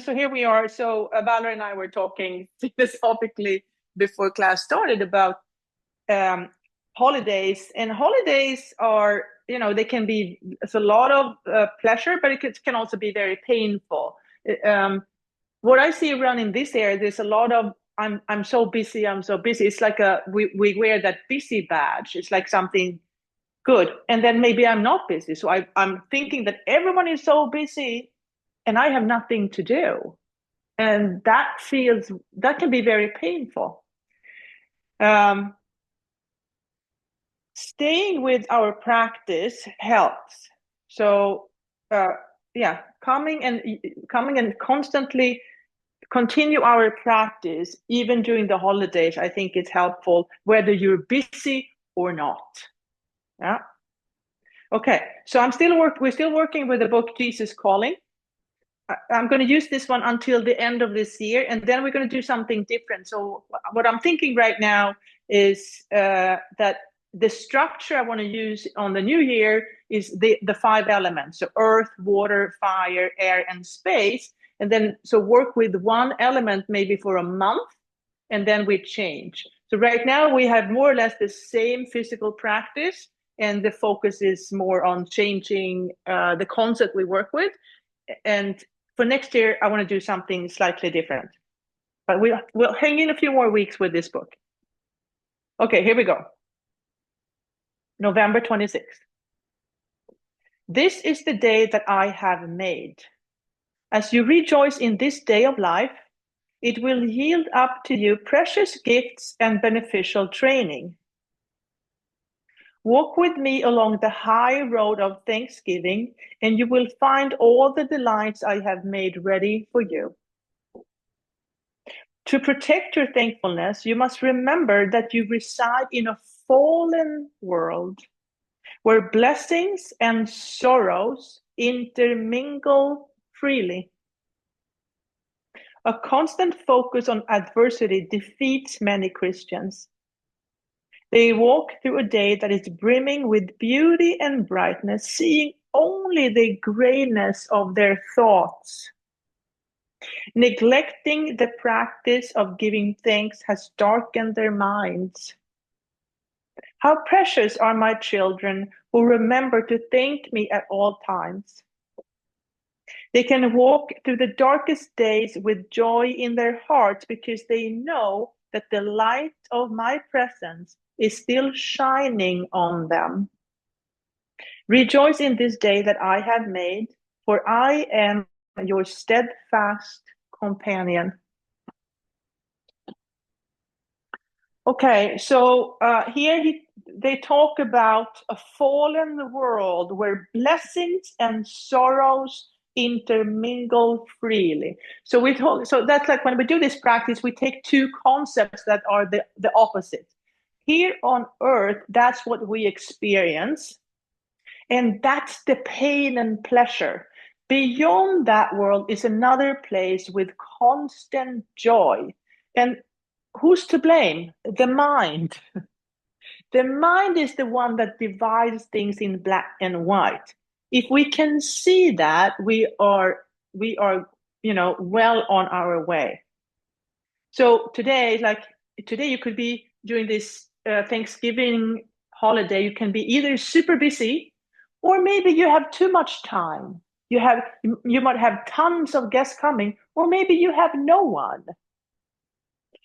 so here we are. So Valerie and I were talking philosophically before class started about holidays, and holidays are, they can be, it's a lot of pleasure, but can also be very painful. What I see around in this area, there's a lot of I'm so busy, I'm so busy. It's like we wear that busy badge. It's like something good, and then maybe I'm not busy, so I'm thinking that everyone is so busy and I have nothing to do, and that can be very painful. Staying with our practice helps. So yeah, coming and constantly continue our practice even during the holidays. I think it's helpful whether you're busy or not. Yeah. Okay, so we're still working with the book Jesus Calling. I'm going to use this one until the end of this year, and then we're going to do something different. So what I'm thinking right now is that the structure I want to use on the new year is the 5 elements. So earth, water, fire, air, and space. And then so work with one element maybe for a month, and then we change. So right now we have more or less the same physical practice, and the focus is more on changing the concept we work with. And for next year, I want to do something slightly different. But we'll hang in a few more weeks with this book. Okay, here we go. November 26th. This is the day that I have made. As you rejoice in this day of life, it will yield up to you precious gifts and beneficial training. Walk with me along the high road of thanksgiving, and you will find all the delights I have made ready for you. To protect your thankfulness, you must remember that you reside in a fallen world where blessings and sorrows intermingle freely. A constant focus on adversity defeats many Christians. They walk through a day that is brimming with beauty and brightness, seeing only the grayness of their thoughts. Neglecting the practice of giving thanks has darkened their minds. How precious are my children who remember to thank me at all times. They can walk through the darkest days with joy in their hearts because they know that the light of my presence is still shining on them. Rejoice in this day that I have made, for I am your steadfast companion. Okay, so here they talk about a fallen world where blessings and sorrows intermingle freely. So that's like when we do this practice, we take two concepts that are the opposite. Here on earth, that's what we experience, and that's the pain and pleasure. Beyond that world is another place with constant joy. And who's to blame? The mind. The mind is the one that divides things in black and white. If we can see that, we are well on our way. So today you could be during this Thanksgiving holiday, you can be either super busy, or maybe you have too much time. You might have tons of guests coming, or maybe you have no one.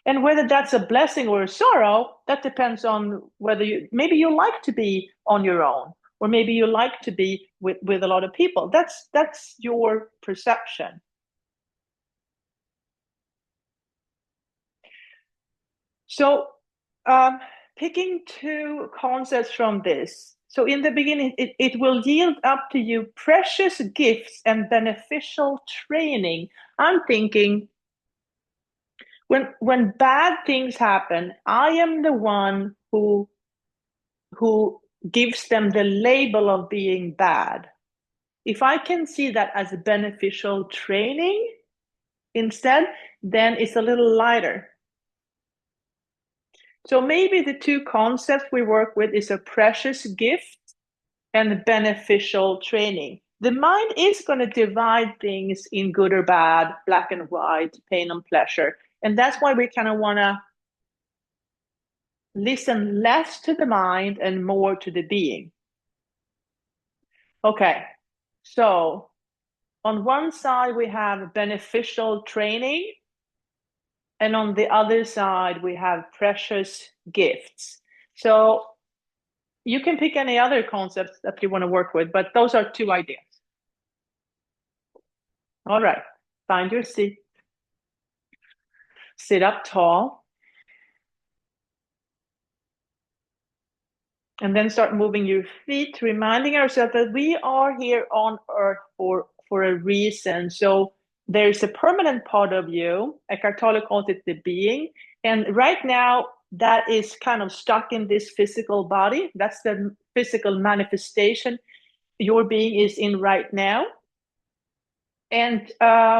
And whether that's a blessing or a sorrow, that depends on whether maybe you like to be on your own, or maybe you like to be with a lot of people. That's your perception. So picking two concepts from this. So in the beginning, it will yield up to you precious gifts and beneficial training. I'm thinking, when bad things happen, I am the one who gives them the label of being bad. If I can see that as a beneficial training instead, then it's a little lighter. So maybe the two concepts we work with is a precious gift and beneficial training. The mind is going to divide things in good or bad, black and white, pain and pleasure. And that's why we kind of want to listen less to the mind and more to the being. Okay, so on one side, we have beneficial training, and on the other side, we have precious gifts. So you can pick any other concepts that you want to work with, but those are two ideas. All right, find your seat, sit up tall, and then start moving your feet, reminding ourselves that we are here on earth for a reason. So there's a permanent part of you. Eckhart Tolle calls it the being. And right now, that is kind of stuck in this physical body. That's the physical manifestation your being is in right now. And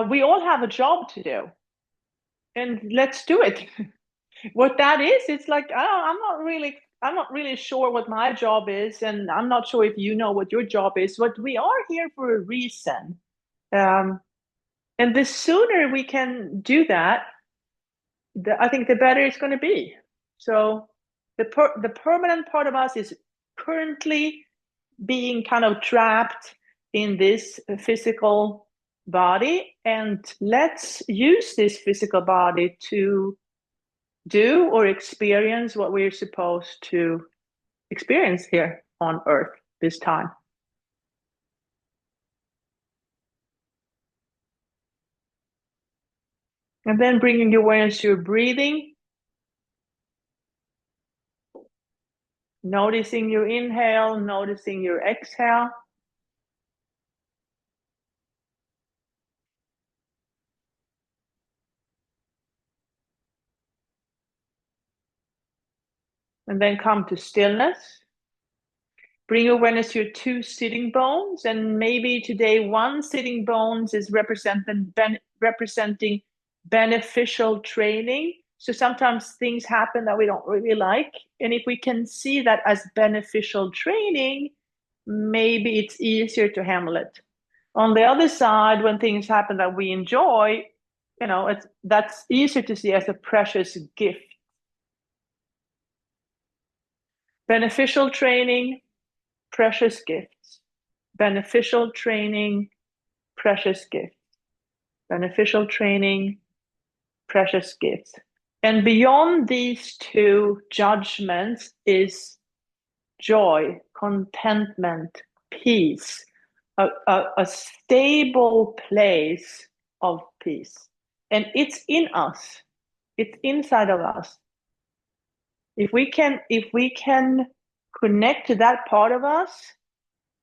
we all have a job to do. And let's do it. What that is, it's like, oh, I'm not really sure what my job is, and I'm not sure if you know what your job is, but we are here for a reason. And the sooner we can do that, I think the better it's going to be. So the permanent part of us is currently being kind of trapped in this physical body, and let's use this physical body to do or experience what we're supposed to experience here on earth this time. And then bringing your awareness to your breathing, noticing your inhale, noticing your exhale. And then come to stillness. Bring awareness to your two sitting bones, and maybe today one sitting bones is representing beneficial training. So sometimes things happen that we don't really like, and if we can see that as beneficial training, maybe it's easier to handle it. On the other side, when things happen that we enjoy, that's easier to see as a precious gift. Beneficial training, precious gifts. Beneficial training, precious gifts. Beneficial training, precious gifts. And beyond these two judgments is joy, contentment, peace, a stable place of peace. And it's in us, it's inside of us. If we can connect to that part of us,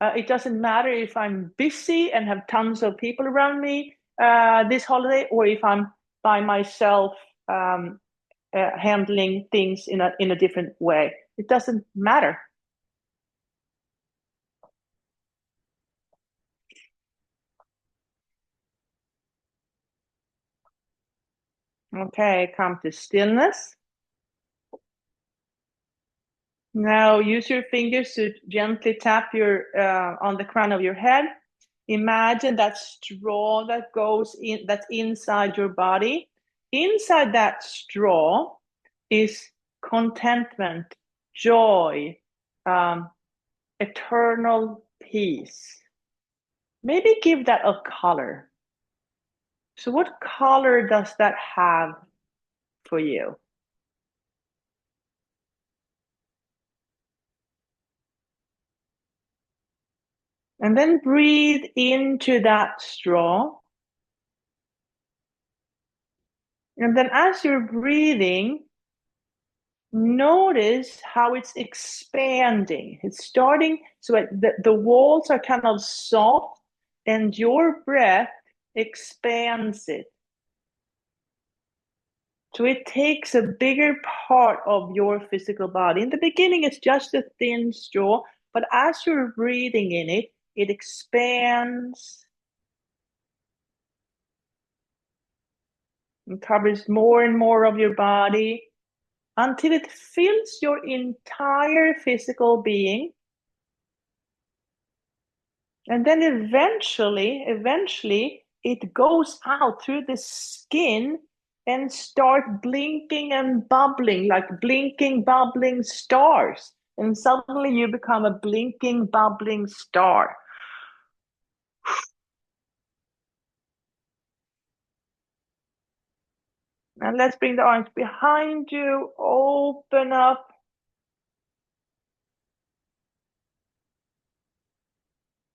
it doesn't matter if I'm busy and have tons of people around me this holiday, or if I'm by myself handling things in a different way. It doesn't matter. Okay, come to stillness. Now use your fingers to gently tap your on the crown of your head. Imagine that straw that goes in, that's inside your body. Inside that straw is contentment, joy, eternal peace. Maybe give that a color. So what color does that have for you? And then breathe into that straw. And then as you're breathing, notice how it's expanding. It's starting, so the walls are kind of soft, and your breath expands it. So it takes a bigger part of your physical body. In the beginning, it's just a thin straw, but as you're breathing in it, it expands and covers more and more of your body until it fills your entire physical being. And then eventually it goes out through the skin and start blinking and bubbling like blinking, bubbling stars. And suddenly you become a blinking, bubbling star. And let's bring the arms behind you, open up.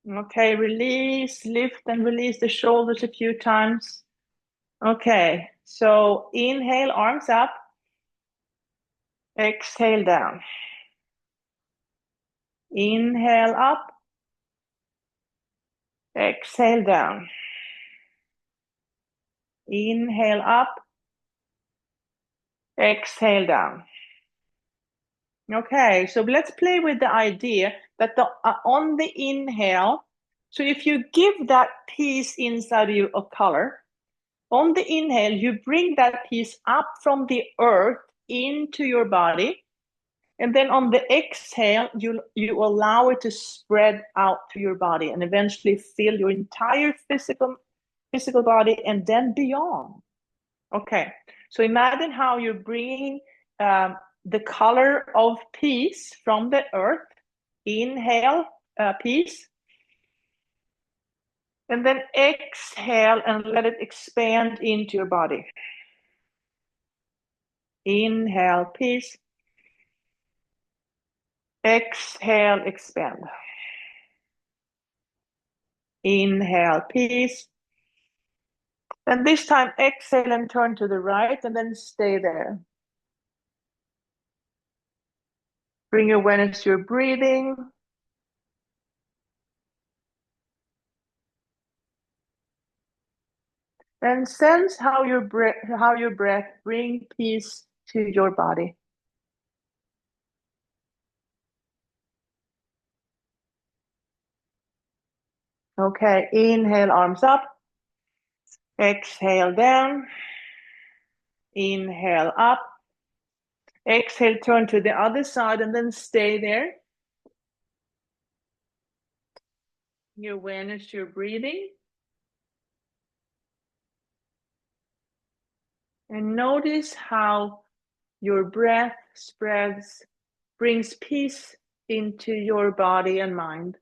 Okay, release, lift and release the shoulders a few times. Okay, so inhale, arms up, exhale down. Inhale up, exhale down. Inhale up, exhale down. Okay, so let's play with the idea that on the inhale, so if you give that piece inside you a color, on the inhale, you bring that piece up from the earth into your body. And then on the exhale, you allow it to spread out to your body and eventually fill your entire physical body and then beyond. Okay, so imagine how you're bringing the color of peace from the earth. Inhale, peace. And then exhale and let it expand into your body. Inhale, peace. Exhale, expand. Inhale, peace. And this time, exhale and turn to the right and then stay there. Bring your awareness to your breathing. And sense how your breath bring peace to your body. Okay, inhale, arms up. Exhale down. Inhale up. Exhale, turn to the other side and then stay there. Your awareness to your breathing. And notice how your breath spreads, brings peace into your body and mind.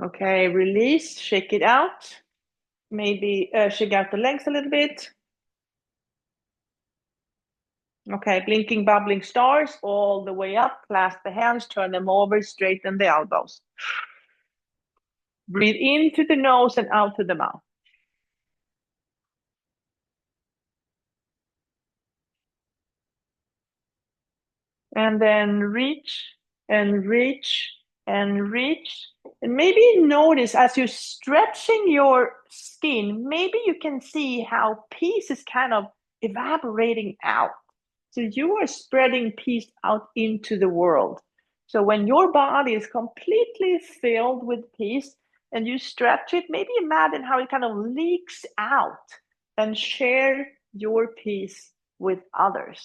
Okay, release, shake it out. Maybe shake out the legs a little bit. Okay, blinking, bubbling stars all the way up. Clasp the hands, turn them over, straighten the elbows. Breathe in through the nose and out to the mouth. And then reach and reach and reach. And maybe notice as you're stretching your skin, maybe you can see how peace is kind of evaporating out. So you are spreading peace out into the world. So when your body is completely filled with peace and you stretch it, maybe imagine how it kind of leaks out and share your peace with others.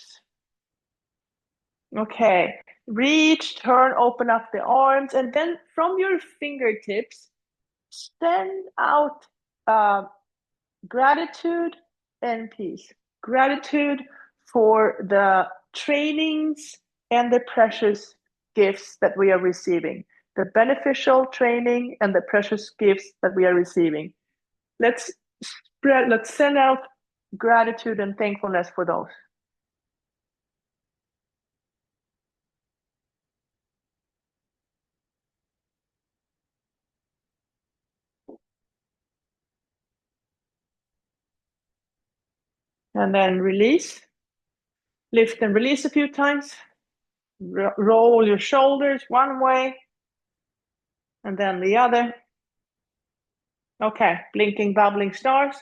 Okay, reach, turn, open up the arms, and then from your fingertips, send out gratitude and peace. Gratitude for the trainings and the precious gifts that we are receiving, the beneficial training and the precious gifts that we are receiving. Let's send out gratitude and thankfulness for those. And then release, lift and release a few times. Roll your shoulders one way and then the other. Okay, blinking, bubbling stars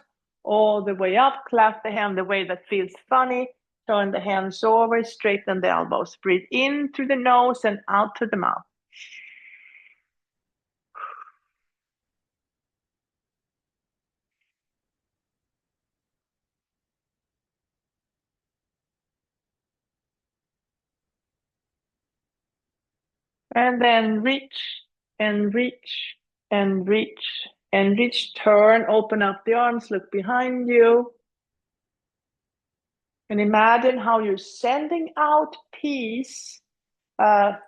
all the way up. Clasp the hand the way that feels funny. Turn the hands over, straighten the elbows. Breathe in through the nose and out through the mouth. And then reach and reach and reach and reach. Turn, open up the arms, look behind you. And imagine how you're sending out peace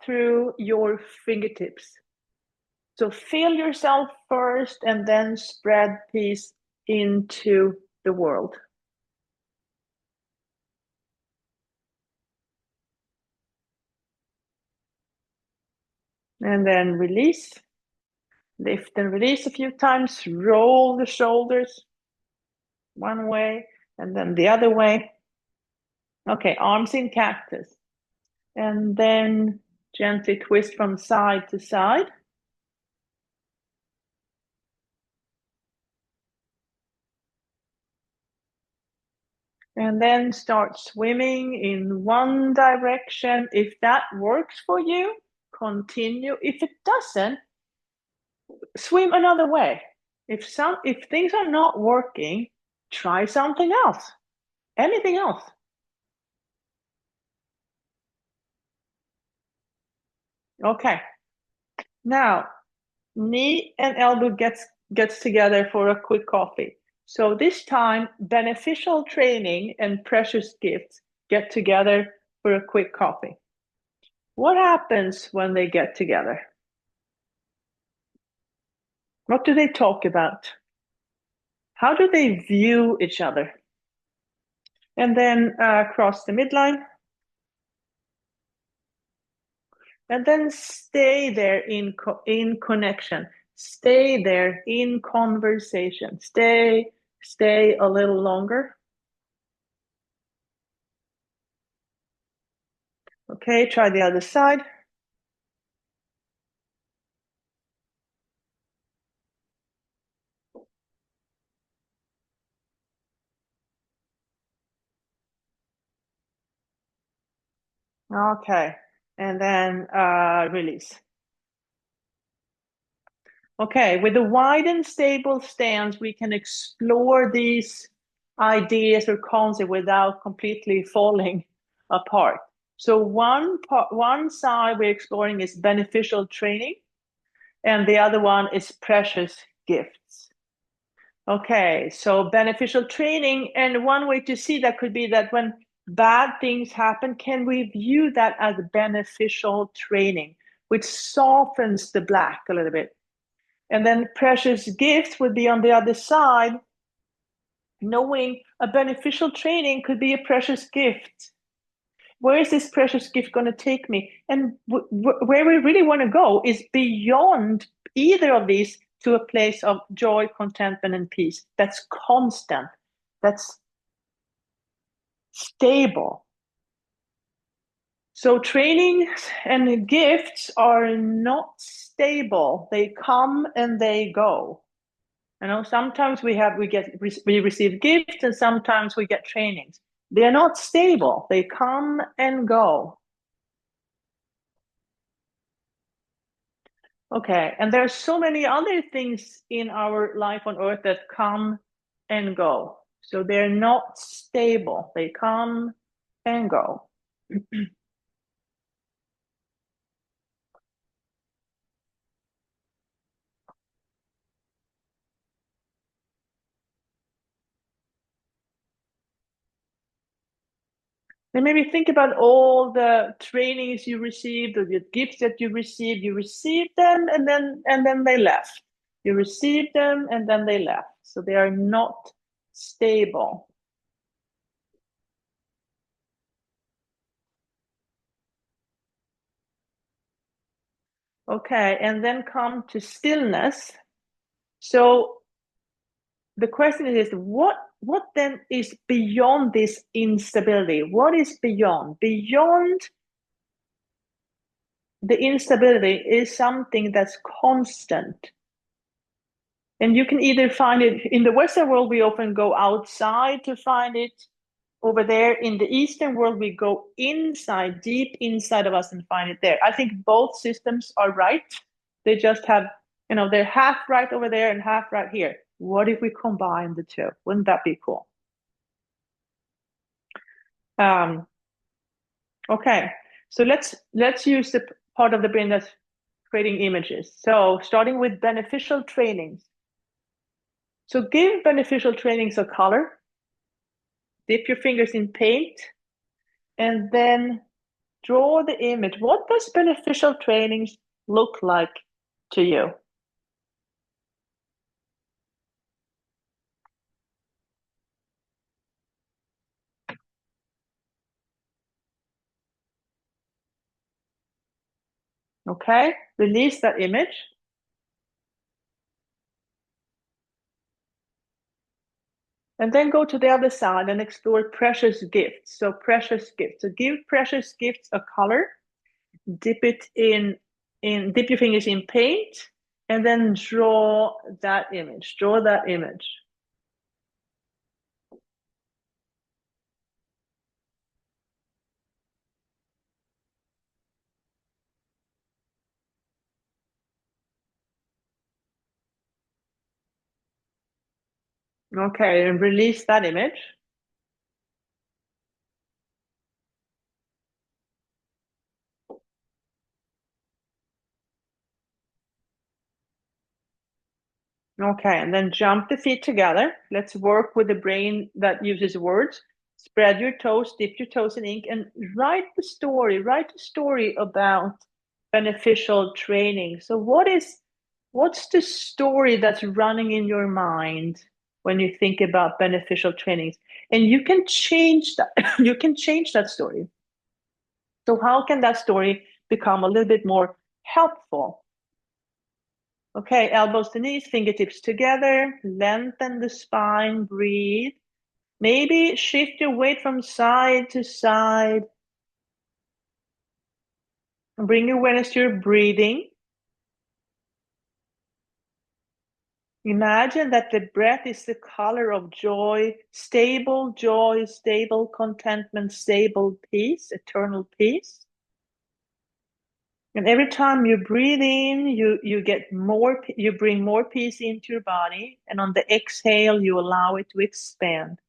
through your fingertips. So feel yourself first and then spread peace into the world. And then release. Lift and release a few times. Roll the shoulders one way and then the other way. Okay, arms in cactus. And then gently twist from side to side. And then start swimming in one direction. If that works for you, continue. If it doesn't, swim another way. If things are not working, try something else. Anything else. Okay. Now, knee and elbow gets together for a quick coffee. So this time, beneficial training and precious gifts get together for a quick coffee. What happens when they get together? What do they talk about? How do they view each other? And then cross the midline. And then stay there in connection. Stay there in conversation. Stay a little longer. Okay, try the other side. Okay, and then release. Okay, with a wide and stable stance, we can explore these ideas or concepts without completely falling apart. So one side we're exploring is beneficial training, and the other one is precious gifts. Okay, so beneficial training, and one way to see that could be that when bad things happen, can we view that as beneficial training, which softens the black a little bit? And then precious gifts would be on the other side, knowing a beneficial training could be a precious gift. Where is this precious gift going to take me? And where we really want to go is beyond either of these to a place of joy, contentment, and peace. That's constant, that's stable. So trainings and gifts are not stable. They come and they go. You know, sometimes we receive gifts and sometimes we get trainings. They're not stable. They come and go. Okay, and there's so many other things in our life on earth that come and go. So they're not stable. They come and go. And maybe think about all the trainings you received or the gifts that you received. You received them and then they left. You received them and then they left. So they are not stable. Okay, and then come to stillness. So the question is what then is beyond this instability? What is beyond? Beyond the instability is something that's constant. And you can either find it in the Western world, we often go outside to find it. Over there in the Eastern world, we go inside, deep inside of us and find it there. I think both systems are right. They just have, they're half right over there and half right here. What if we combine the two? Wouldn't that be cool? Um, okay, so let's use part of the brain that's creating images. So starting with beneficial trainings. So give beneficial trainings a color, dip your fingers in paint, and then draw the image. What does beneficial trainings look like to you? Okay, release that image. And then go to the other side and explore precious gifts. So precious gifts. So give precious gifts a color, dip it dip your fingers in paint, and then draw that image. Draw that image. Okay, and release that image. Okay, and then jump the feet together. Let's work with the brain that uses words. Spread your toes, dip your toes in ink, and write the story. Write a story about beneficial training. So what's the story that's running in your mind when you think about beneficial trainings? And you can change that. You can change that story. So how can that story become a little bit more helpful? Okay, elbows to knees, fingertips together, lengthen the spine, breathe. Maybe shift your weight from side to side. Bring awareness to your breathing. Imagine that the breath is the color of joy, stable contentment, stable peace, eternal peace. And every time you breathe in, you get more, you bring more peace into your body. And on the exhale, you allow it to expand.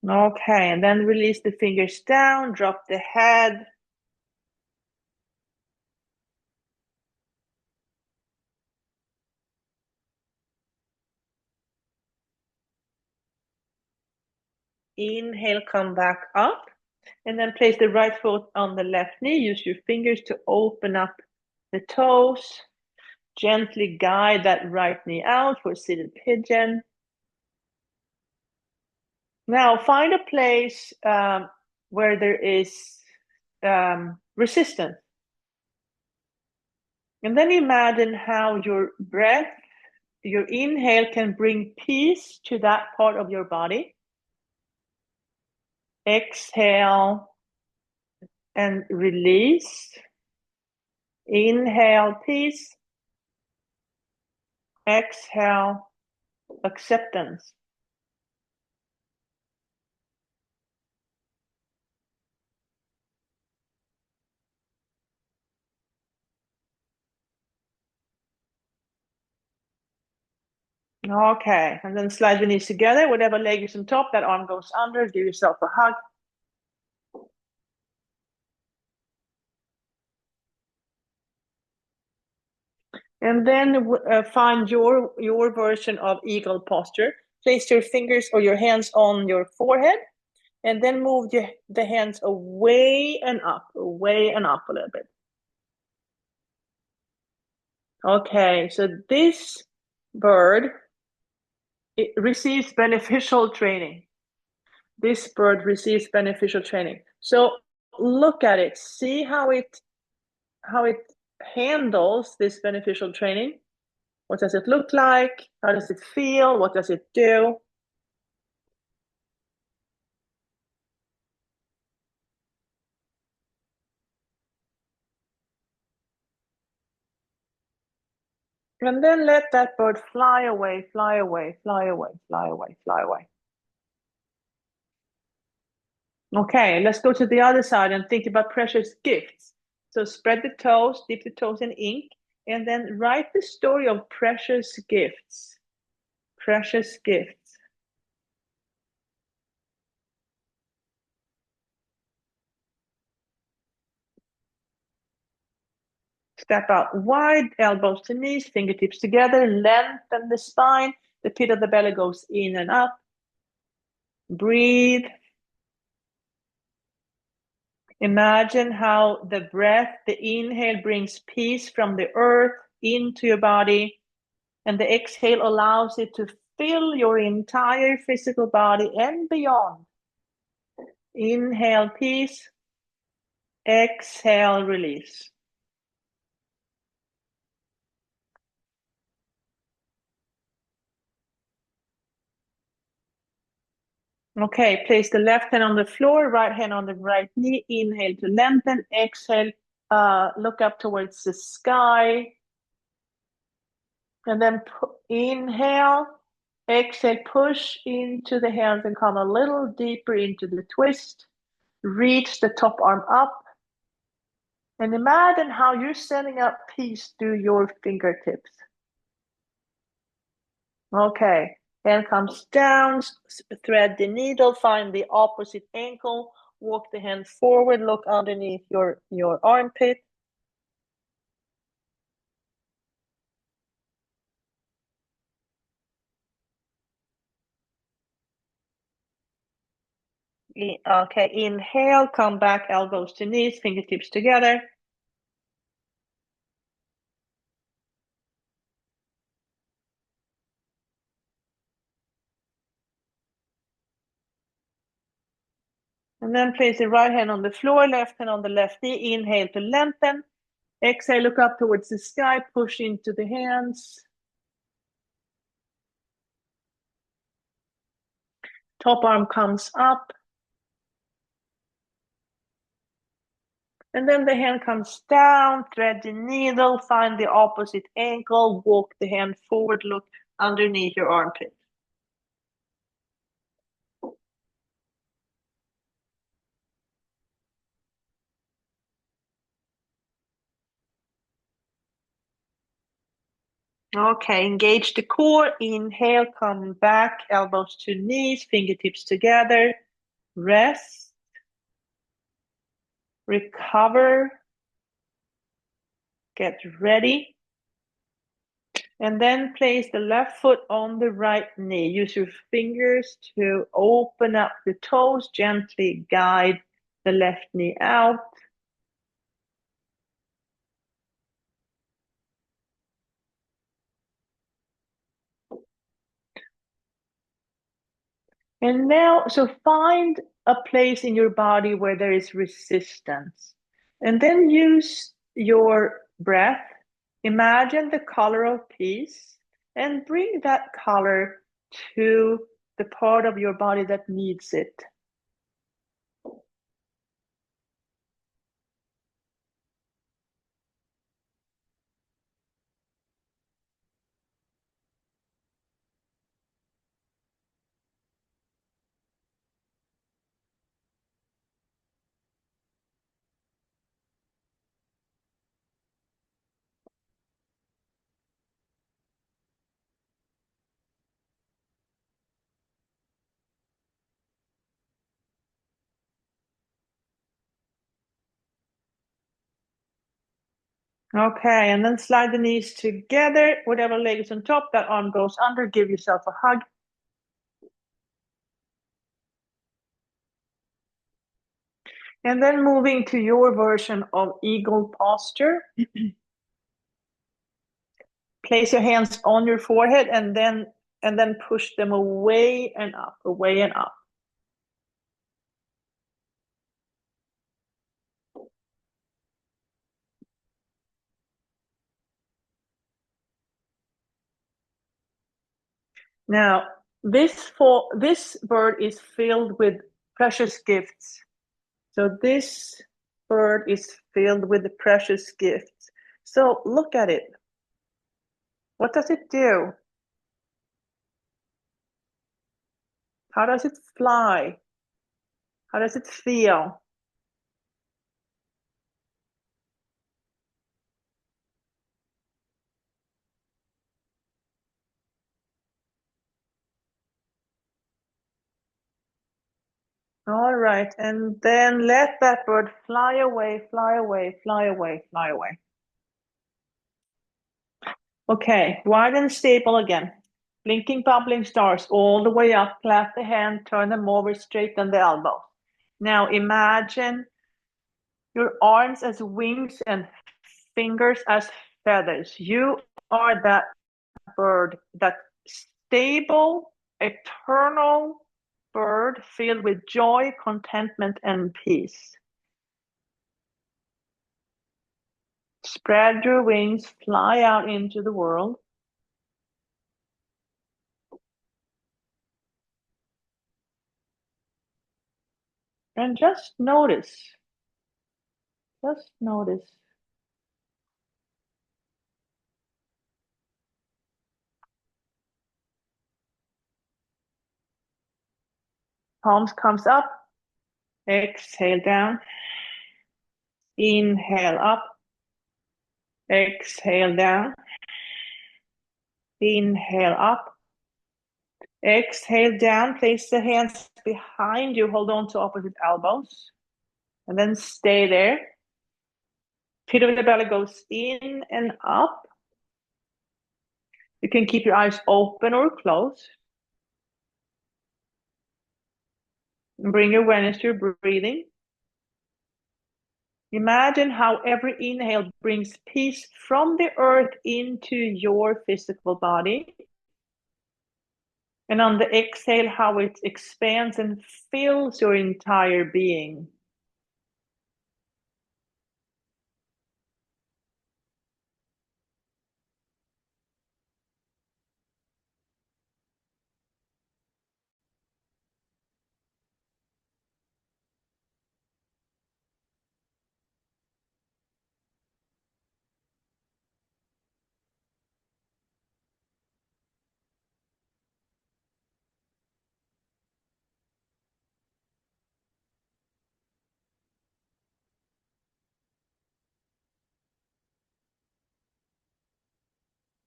Okay, and then release the fingers down, drop the head. Inhale, come back up. And then place the right foot on the left knee. Use your fingers to open up the toes. Gently guide that right knee out for seated pigeon. Now find a place where there is resistance. And then imagine how your breath, your inhale can bring peace to that part of your body. Exhale and release. Inhale, peace. Exhale, acceptance. Okay, and then slide the knees together. Whatever leg is on top, that arm goes under. Give yourself a hug. And then find your version of eagle posture. Place your fingers or your hands on your forehead, and then move the hands away and up a little bit. Okay, so this bird, it receives beneficial training. This bird receives beneficial training. So look at it, see how it handles this beneficial training. What does it look like? How does it feel? What does it do? And then let that bird fly away, fly away, fly away, fly away, fly away. Okay, let's go to the other side and think about precious gifts. So spread the toes, dip the toes in ink, and then write the story of precious gifts. Precious gifts. Step out wide, elbows to knees, fingertips together, lengthen the spine. The pit of the belly goes in and up. Breathe. Imagine how the breath, the inhale brings peace from the earth into your body, and the exhale allows it to fill your entire physical body and beyond. Inhale, peace. Exhale, release. Okay, place the left hand on the floor, right hand on the right knee. Inhale to lengthen. Exhale, look up towards the sky. And then inhale. Exhale, push into the hands and come a little deeper into the twist. Reach the top arm up. And imagine how you're sending out peace through your fingertips. Okay, hand comes down, thread the needle, find the opposite ankle, walk the hand forward, look underneath your armpit. Okay, inhale, come back, elbows to knees, fingertips together. And then place the right hand on the floor, left hand on the left knee. Inhale to lengthen. Exhale, look up towards the sky, push into the hands. Top arm comes up. And then the hand comes down, thread the needle, find the opposite ankle, walk the hand forward, look underneath your armpit. Okay, engage the core. Inhale, come back, elbows to knees, fingertips together. Rest. Recover. Get ready. And then place the left foot on the right knee. Use your fingers to open up the toes, gently guide the left knee out. And now, so find a place in your body where there is resistance. And then use your breath. Imagine the color of peace and bring that color to the part of your body that needs it. Okay, and then slide the knees together. Whatever leg is on top, that arm goes under. Give yourself a hug. And then moving to your version of eagle posture. Place your hands on your forehead and then push them away and up, away and up. Now, this bird is filled with precious gifts. So this bird is filled with the precious gifts. So look at it. What does it do? How does it fly? How does it feel? All right, and then let that bird fly away, fly away, fly away, fly away. Okay, wide and stable again. Blinking, bubbling stars all the way up. Clap the hand, turn them over, straighten the elbow. Now imagine your arms as wings and fingers as feathers. You are that bird, that stable, eternal bird filled with joy, contentment, and peace. Spread your wings, fly out into the world. And just notice. Just notice. Palms comes up. Exhale down. Inhale up. Exhale down. Inhale up. Exhale down. Place the hands behind you. Hold on to opposite elbows. And then stay there. Pit of the belly goes in and up. You can keep your eyes open or closed. And bring your awareness to your breathing. Imagine how every inhale brings peace from the earth into your physical body. And on the exhale, how it expands and fills your entire being.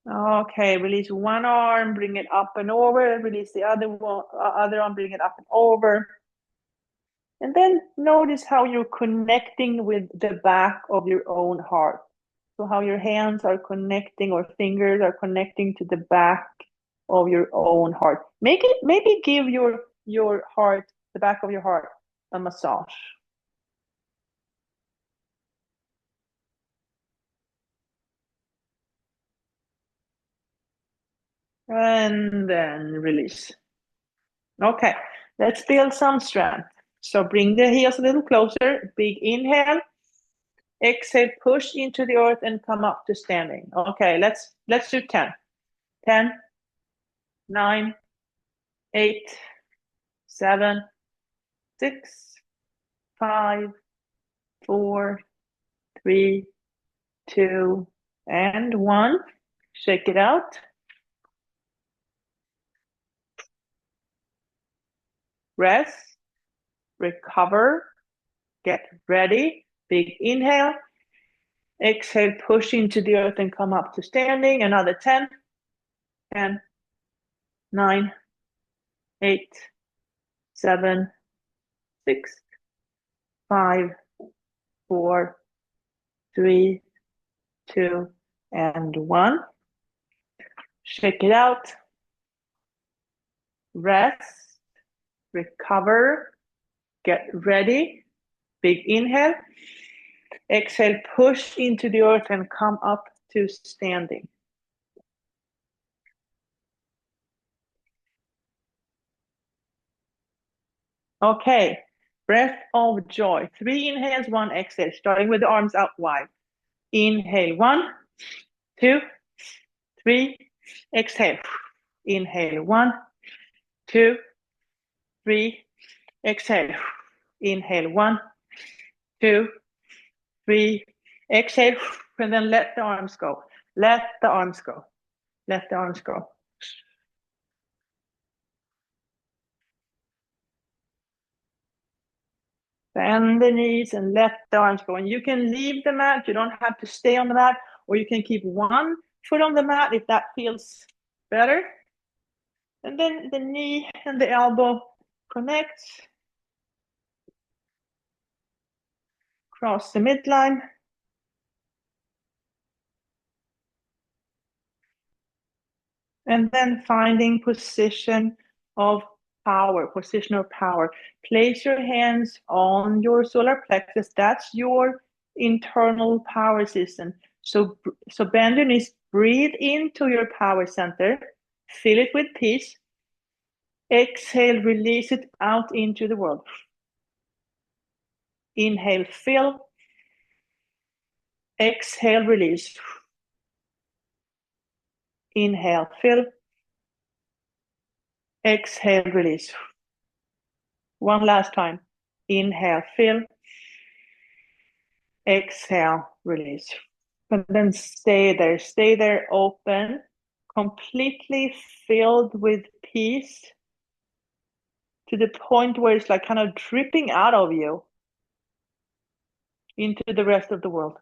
Okay, release one arm, bring it up and over, release the other one, other arm, bring it up and over. And then notice how you're connecting with the back of your own heart. So how your hands are connecting or fingers are connecting to the back of your own heart. Maybe give your heart, the back of your heart, a massage. And then release. Okay, let's build some strength. So bring the heels a little closer. Big inhale. Exhale, push into the earth and come up to standing. Okay, let's do 10. 10, 9, 8, 7, 6, 5, 4, 3, 2, and 1. Shake it out. Rest. Recover. Get ready. Big inhale. Exhale, push into the earth and come up to standing. Another 10, 10, 9, 8, 7, 6, 5, 4, 3, 2, and 1. Shake it out. Rest. Recover. Get ready. Big inhale. Exhale, push into the earth and come up to standing. Okay, breath of joy. 3 inhales, 1 exhale, starting with the arms out wide. Inhale, 1, 2, 3. Exhale. Inhale, 1, 2, 3. Exhale. Inhale, 1, 2, 3. Exhale, and then let the arms go. Let the arms go. Let the arms go. Bend the knees and let the arms go. And you can leave the mat. You don't have to stay on the mat, or you can keep one foot on the mat if that feels better. And then the knee and the elbow connect. Cross the midline. And then finding position of power, position of power. Place your hands on your solar plexus. That's your internal power system. So bend your knees, breathe into your power center, fill it with peace. Exhale, release it out into the world. Inhale, fill. Exhale, release. Inhale, fill. Exhale, release. One last time. Inhale, fill. Exhale, release. And then stay there open, completely filled with peace to the point where it's like kind of dripping out of you into the rest of the world.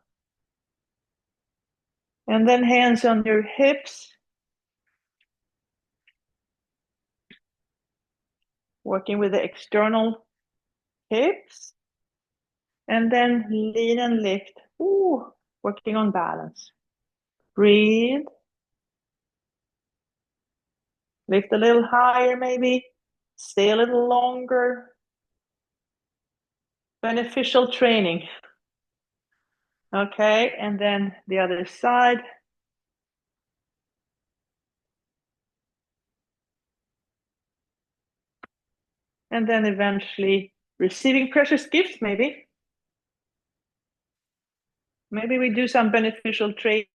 And then hands on your hips, working with the external hips. And then lean and lift. Ooh, working on balance. Breathe. Lift a little higher maybe. Stay a little longer. Beneficial training. Okay, and then the other side. And then eventually receiving precious gifts, maybe. Maybe we do some beneficial training.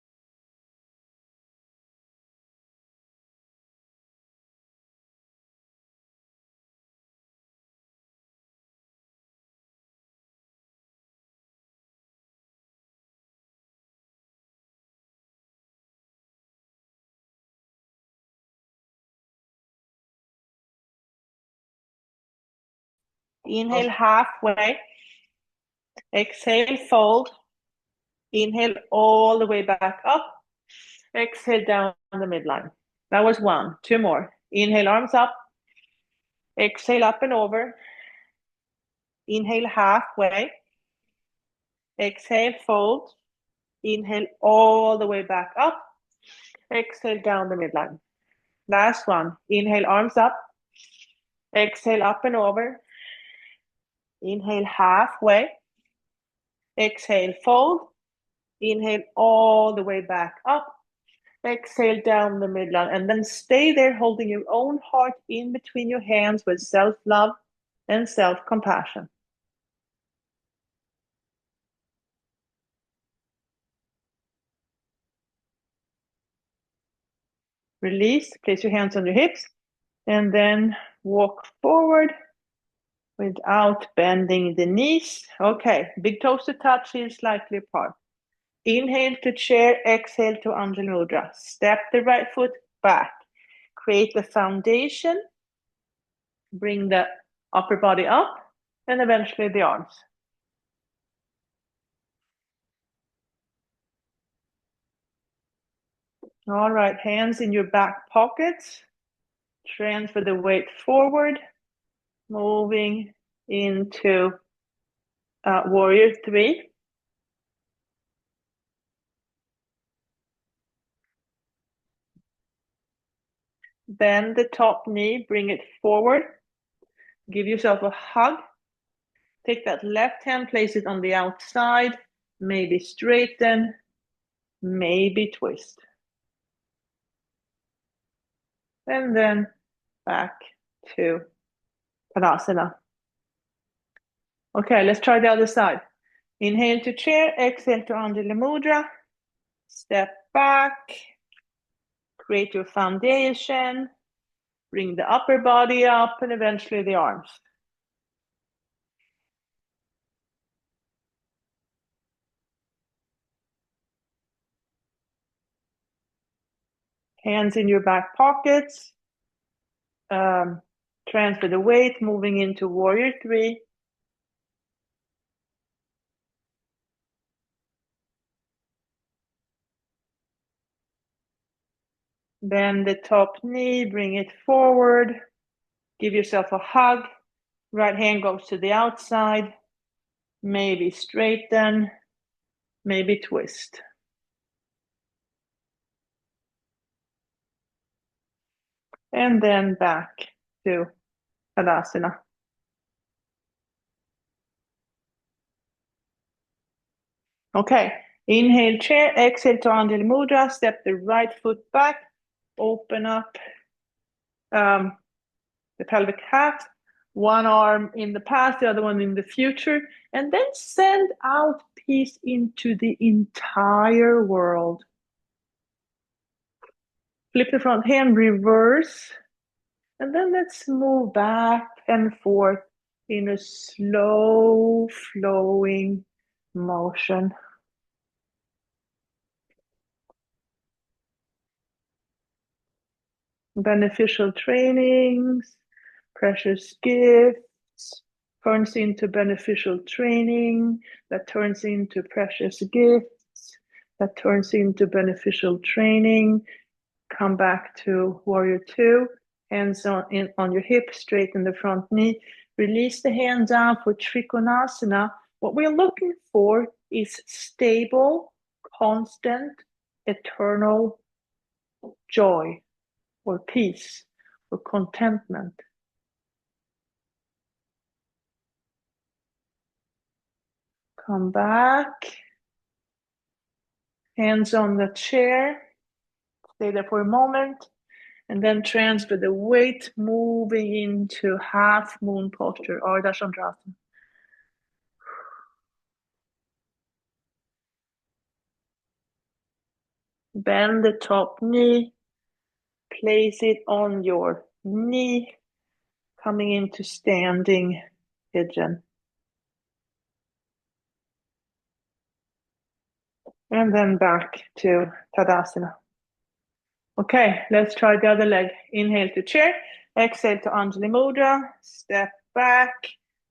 Inhale halfway. Exhale, fold. Inhale all the way back up. Exhale down the midline. That was one. Two more. Inhale, arms up. Exhale, up and over. Inhale halfway. Exhale, fold. Inhale all the way back up. Exhale down the midline. Last one. Inhale, arms up. Exhale, up and over. Inhale halfway. Exhale, fold. Inhale all the way back up. Exhale down the midline. And then stay there holding your own heart in between your hands with self-love and self-compassion. Release. Place your hands on your hips. And then walk forward without bending the knees. Okay, big toes to touch, heels slightly apart. Inhale to chair, exhale to Anjali Mudra. Step the right foot back. Create the foundation. Bring the upper body up and eventually the arms. All right, hands in your back pockets. Transfer the weight forward, moving into warrior three. Bend the top knee, bring it forward. Give yourself a hug. Take that left hand, place it on the outside, maybe straighten, maybe twist. And then back to Tadasana. Okay, let's try the other side. Inhale to chair, exhale to Anjali Mudra. Step back, create your foundation, bring the upper body up and eventually the arms. Hands in your back pockets. Transfer the weight, moving into warrior three. Bend the top knee, bring it forward. Give yourself a hug. Right hand goes to the outside. Maybe straighten, maybe twist. And then back to Tadasana. Okay, inhale chair, exhale to Anjali Mudra, step the right foot back, open up the pelvic half, one arm in the past, the other one in the future, and then send out peace into the entire world. Flip the front hand, reverse, and then let's move back and forth in a slow flowing motion. Beneficial trainings, precious gifts, turns into beneficial training, that turns into precious gifts, that turns into beneficial training. Come back to warrior two, hands on your hip, straighten the front knee, release the hand down for Trikonasana. What we're looking for is stable, constant, eternal joy or peace or contentment. Come back, hands on the chair, stay there for a moment, and then transfer the weight moving into half moon posture, Ardha Chandrasana. Bend the top knee, place it on your knee, coming into standing pigeon. And then back to Tadasana. Okay, let's try the other leg. Inhale to chair, exhale to Anjali Mudra, step back,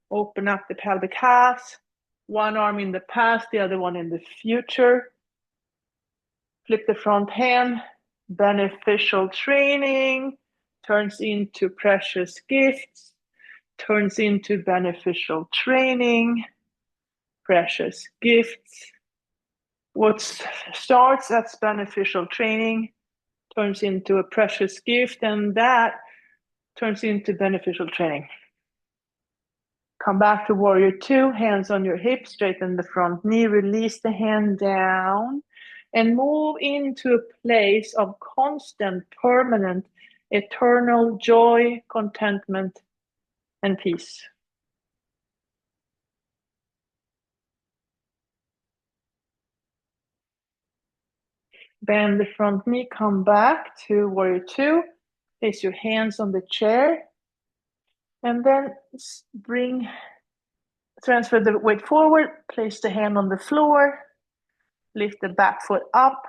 open up the pelvic half, one arm in the past, the other one in the future. Flip the front hand, beneficial training, turns into precious gifts, turns into beneficial training, precious gifts. What starts as beneficial training turns into a precious gift, and that turns into beneficial training. Come back to warrior two, hands on your hips, straighten the front knee, release the hand down, and move into a place of constant, permanent, eternal joy, contentment, and peace. Bend the front knee, come back to warrior two, place your hands on the chair, and then transfer the weight forward, place the hand on the floor, lift the back foot up,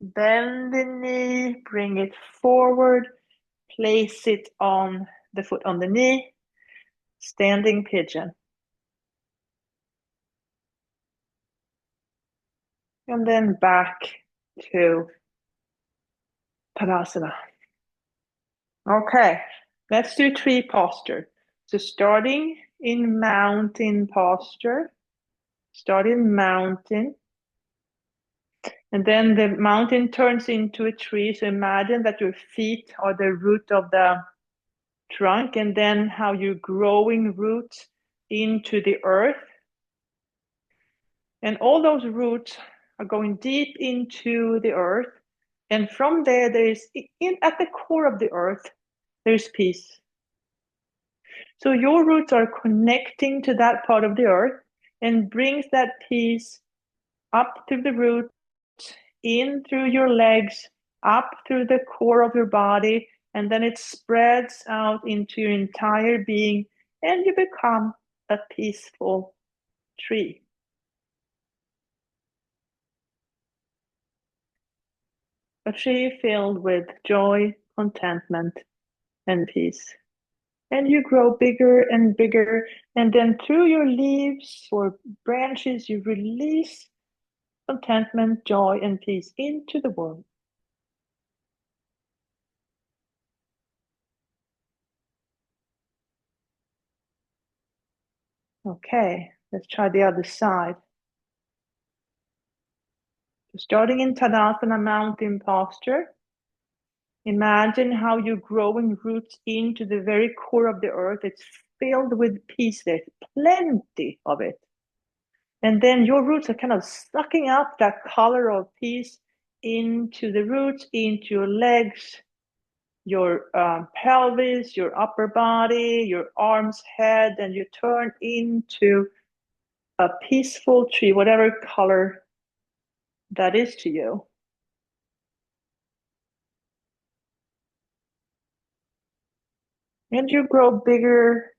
bend the knee, bring it forward, place it on the foot on the knee, standing pigeon. And then back to Tadasana. Okay, let's do tree posture. So starting in mountain posture, start in mountain, and then the mountain turns into a tree. So imagine that your feet are the root of the trunk, and then how you're growing roots into the earth. And all those roots are going deep into the earth. And from there, at the core of the earth, there's peace. So your roots are connecting to that part of the earth and brings that peace up through the roots, in through your legs, up through the core of your body, and then it spreads out into your entire being, and you become a peaceful tree. A tree filled with joy, contentment, and peace. And you grow bigger and bigger, and then through your leaves or branches, you release contentment, joy, and peace into the world. Okay, let's try the other side. So starting in Tadasana mountain posture, imagine how you're growing roots into the very core of the earth. It's filled with peace. There's plenty of it. And then your roots are kind of sucking up that color of peace into the roots, into your legs, your pelvis, your upper body, your arms, head, and you turn into a peaceful tree, whatever color that is to you. And you grow bigger.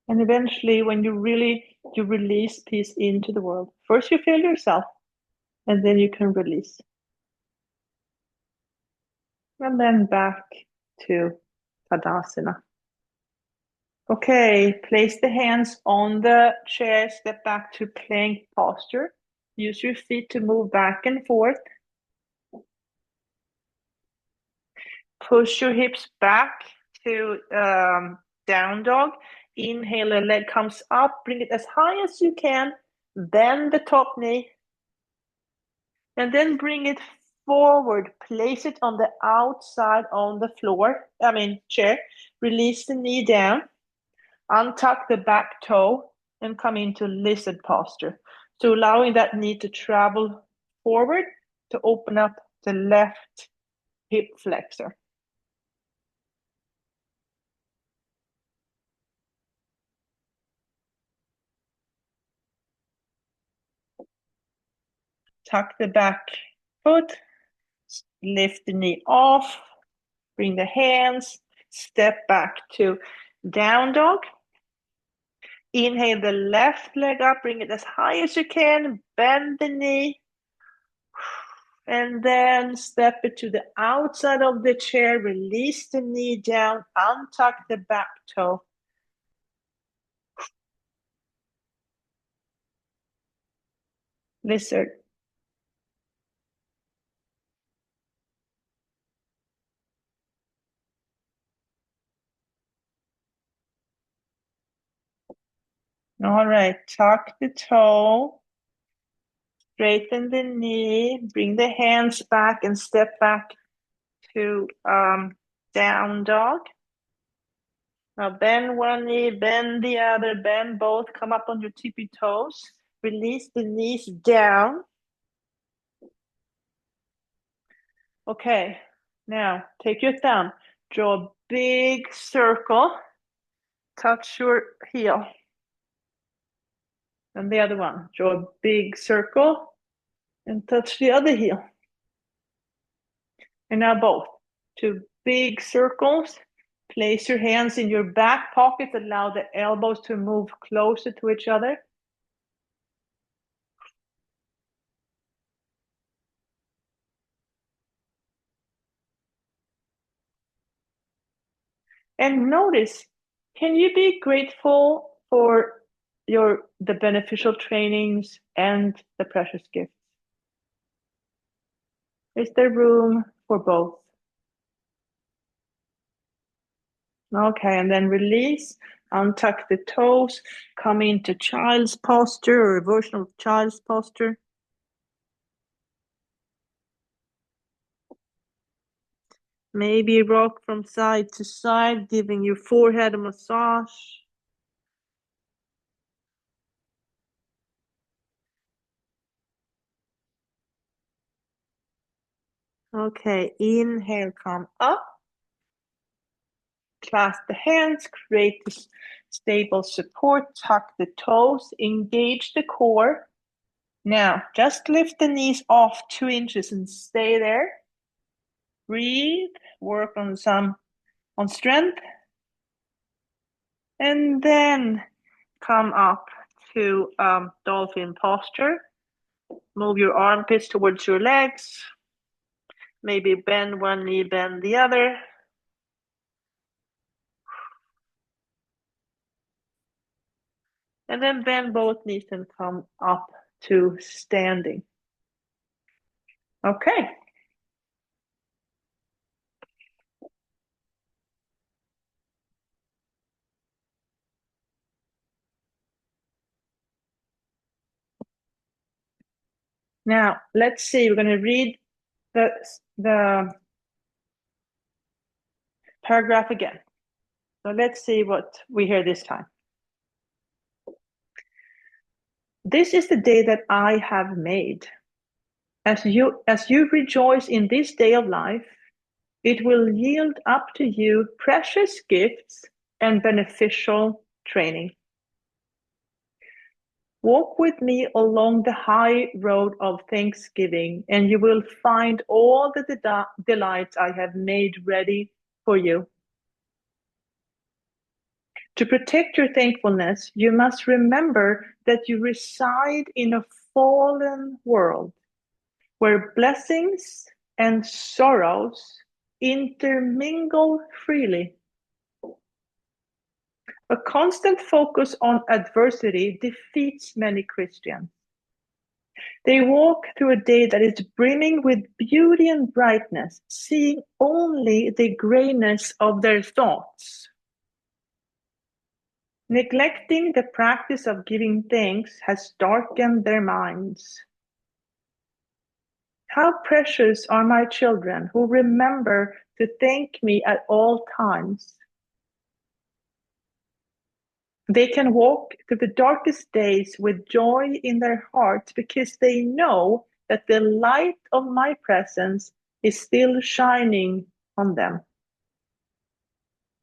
And eventually, when you release peace into the world. First, you feel yourself, and then you can release. And then back to Tadasana. Okay, place the hands on the chair, step back to plank posture. Use your feet to move back and forth. Push your hips back to down dog. Inhale, the leg comes up. Bring it as high as you can. Bend the top knee. And then bring it forward. Place it on the outside on the floor. Chair. Release the knee down. Untuck the back toe and come into lizard posture. So allowing that knee to travel forward to open up the left hip flexor. Tuck the back foot, lift the knee off, bring the hands, step back to down dog. Inhale the left leg up, bring it as high as you can, bend the knee, and then step it to the outside of the chair, release the knee down, untuck the back toe. Lizard. All right, tuck the toe, straighten the knee, bring the hands back and step back to down dog. Now bend one knee, bend the other, bend both, come up on your tippy toes, release the knees down. Okay, now take your thumb, draw a big circle, touch your heel. And the other one, draw a big circle and touch the other heel. And now both, 2 big circles. Place your hands in your back pocket, allow the elbows to move closer to each other. And notice, can you be grateful for the beneficial trainings and the precious gifts? Is there room for both? Okay, and then release, untuck the toes, come into child's posture or a version of child's posture. Maybe rock from side to side, giving your forehead a massage. Okay, inhale, come up. Clasp the hands, create this stable support, tuck the toes, engage the core. Now, just lift the knees off 2 inches and stay there. Breathe, work on strength. And then come up to dolphin posture. Move your armpits towards your legs. Maybe bend one knee, bend the other. And then bend both knees and come up to standing. Okay. Now, let's see. We're going to read the paragraph again. So let's see what we hear this time. This is the day that I have made. As you rejoice in this day of life, it will yield up to you precious gifts and beneficial training. Walk with me along the high road of thanksgiving, and you will find all the delights I have made ready for you. To protect your thankfulness, you must remember that you reside in a fallen world where blessings and sorrows intermingle freely. A constant focus on adversity defeats many Christians. They walk through a day that is brimming with beauty and brightness, seeing only the grayness of their thoughts. Neglecting the practice of giving thanks has darkened their minds. How precious are my children who remember to thank me at all times. They can walk through the darkest days with joy in their hearts because they know that the light of my presence is still shining on them.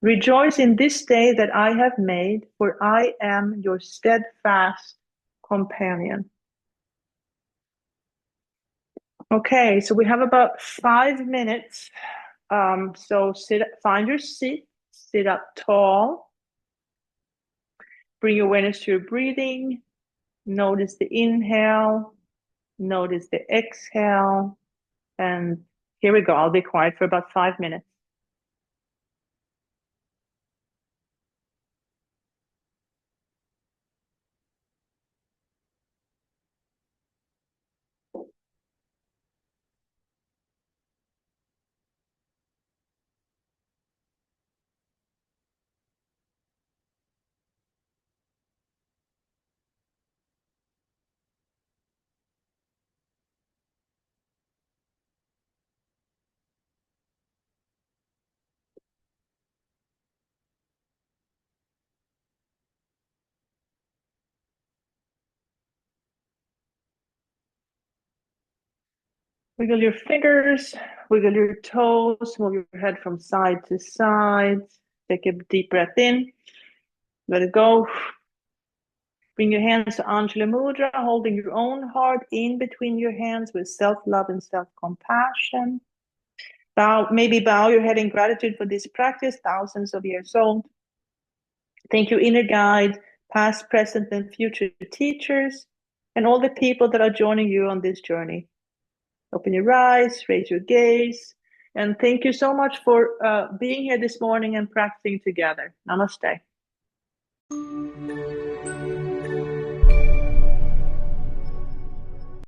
Rejoice in this day that I have made, for I am your steadfast companion. Okay, so we have about 5 minutes. So find your seat, sit up tall. Bring your awareness to your breathing. Notice the inhale. Notice the exhale. And here we go. I'll be quiet for about 5 minutes. Wiggle your fingers, wiggle your toes, move your head from side to side. Take a deep breath in. Let it go. Bring your hands to Anjali Mudra, holding your own heart in between your hands with self-love and self-compassion. Maybe bow your head in gratitude for this practice, thousands of years old. Thank you, inner guide, past, present, and future teachers, and all the people that are joining you on this journey. Open your eyes, raise your gaze, and thank you so much for being here this morning and practicing together. Namaste.